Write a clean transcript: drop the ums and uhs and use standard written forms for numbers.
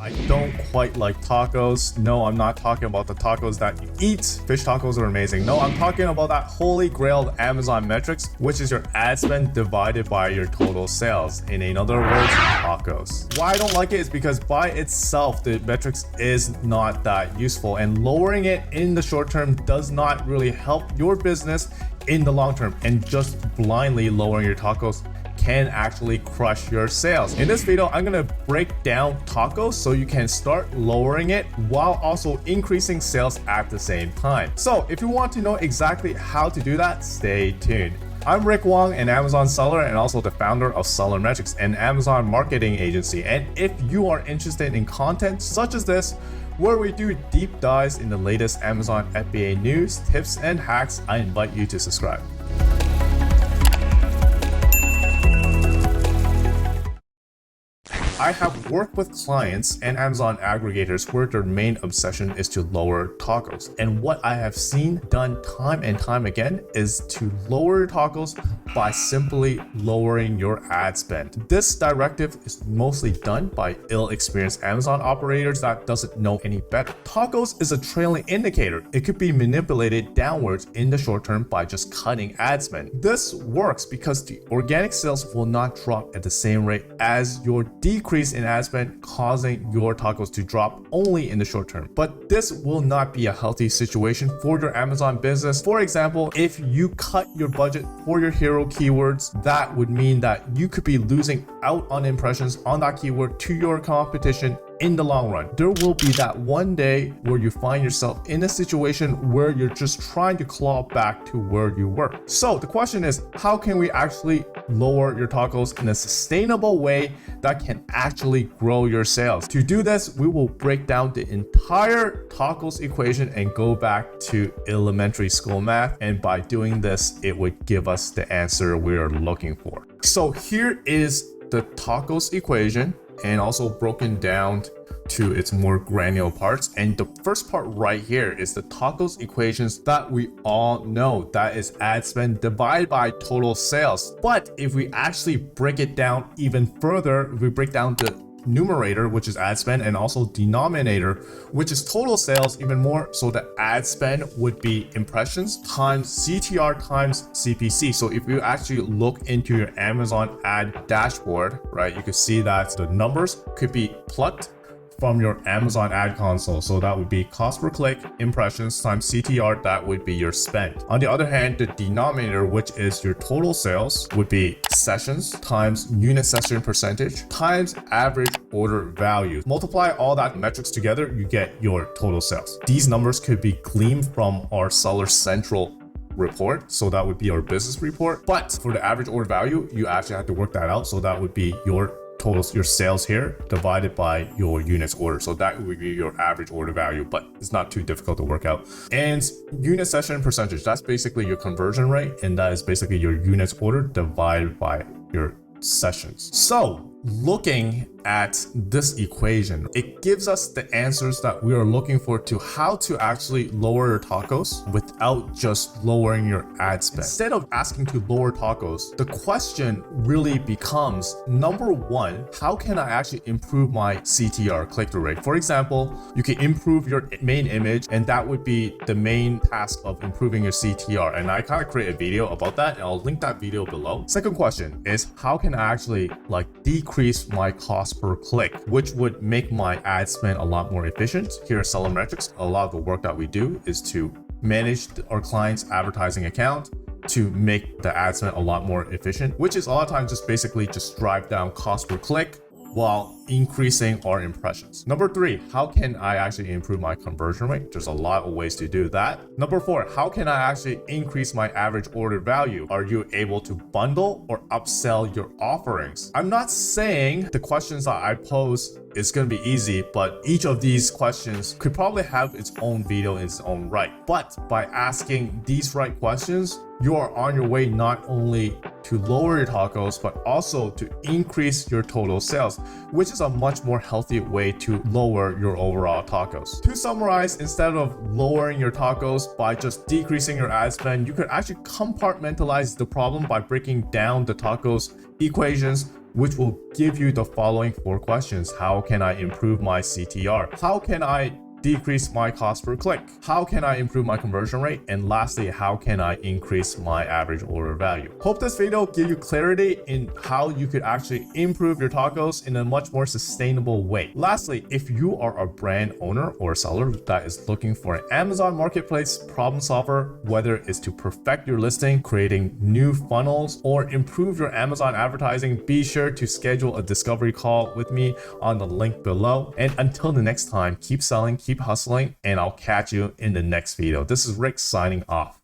I don't quite like tacos. No, I'm not talking about the tacos that you eat. Fish tacos are amazing. No, I'm talking about that holy grail of Amazon metrics, which is your ad spend divided by your total sales. In other words, TaCoS. Why I don't like it is because by itself, the metrics is not that useful, and lowering it in the short term does not really help your business in the long term, and just blindly lowering your TaCoS can actually crush your sales. In this video, I'm gonna break down TaCoS so you can start lowering it while also increasing sales at the same time. So if you want to know exactly how to do that, stay tuned. I'm Rick Wong, an Amazon seller and also the founder of SellerMetrics, an Amazon marketing agency. And if you are interested in content such as this, where we do deep dives in the latest Amazon FBA news, tips, and hacks, I invite you to subscribe. I have worked with clients and Amazon aggregators where their main obsession is to lower TaCoS. And what I have seen done time and time again is to lower your TaCoS by simply lowering your ad spend. This directive is mostly done by ill-experienced Amazon operators that doesn't know any better. TaCoS is a trailing indicator. It could be manipulated downwards in the short term by just cutting ad spend. This works because the organic sales will not drop at the same rate as your decrease in ad spend, causing your TaCoS to drop only in the short term. But this will not be a healthy situation for your Amazon business. For example, if you cut your budget for your hero keywords, that would mean that you could be losing out on impressions on that keyword to your competition in the long run. There will be that one day where you find yourself in a situation where you're just trying to claw back to where you were. So the question is, how can we actually lower your TaCoS in a sustainable way that can actually grow your sales? To do this, we will break down the entire TaCoS equation and go back to elementary school math. And by doing this, it would give us the answer we are looking for. So here is the TaCoS equation, and also broken down to its more granular parts. And the first part right here is the TaCoS equations that we all know. That is ad spend divided by total sales. But if we actually break it down even further, we break down the numerator, which is ad spend, and also denominator, which is total sales even more. So the ad spend would be impressions times CTR times CPC. So if you actually look into your Amazon ad dashboard, right, you can see that the numbers could be plucked from your Amazon ad console. So that would be cost per click, impressions times CTR, that would be your spend. On the other hand, the denominator, which is your total sales, would be sessions times unit session percentage times average order value. Multiply all that metrics together, you get your total sales. These numbers could be gleaned from our Seller Central report. So that would be our business report. But for the average order value, you actually have to work that out. So that would be your totals, your sales here divided by your units order. So that would be your average order value, but it's not too difficult to work out. And unit session percentage, that's basically your conversion rate, and that is basically your units order divided by your sessions. So looking at this equation, it gives us the answers that we are looking for to how to actually lower your TaCoS without just lowering your ad spend. Instead of asking to lower TaCoS, the question really becomes, number one, how can I actually improve my CTR, click-through rate? For example, you can improve your main image, and that would be the main task of improving your CTR. And I kind of create a video about that, and I'll link that video below. Second question is, how can I actually decrease my cost per click, which would make my ad spend a lot more efficient? Here at SellerMetrics, a lot of the work that we do is to manage our client's advertising account to make the ad spend a lot more efficient, which is a lot of times just basically just drive down cost per click while increasing our impressions. Number three, how can I actually improve my conversion rate? There's a lot of ways to do that. Number four, how can I actually increase my average order value? Are you able to bundle or upsell your offerings? I'm not saying the questions that I pose is going to be easy, but each of these questions could probably have its own video in its own right. But by asking these right questions, you are on your way not only to lower your TaCoS, but also to increase your total sales, which is a much more healthy way to lower your overall TaCoS. To summarize, instead of lowering your TaCoS by just decreasing your ad spend, you could actually compartmentalize the problem by breaking down the TaCoS equations which will give you the following 4 questions. How can I improve my CTR? How can I decrease my cost per click? How can I improve my conversion rate? And lastly, how can I increase my average order value? Hope this video gives you clarity in how you could actually improve your TaCoS in a much more sustainable way. Lastly, if you are a brand owner or seller that is looking for an Amazon Marketplace problem solver, whether it's to perfect your listing, creating new funnels, or improve your Amazon advertising, be sure to schedule a discovery call with me on the link below. And until the next time, keep selling, keep hustling, and I'll catch you in the next video. This is Rick signing off.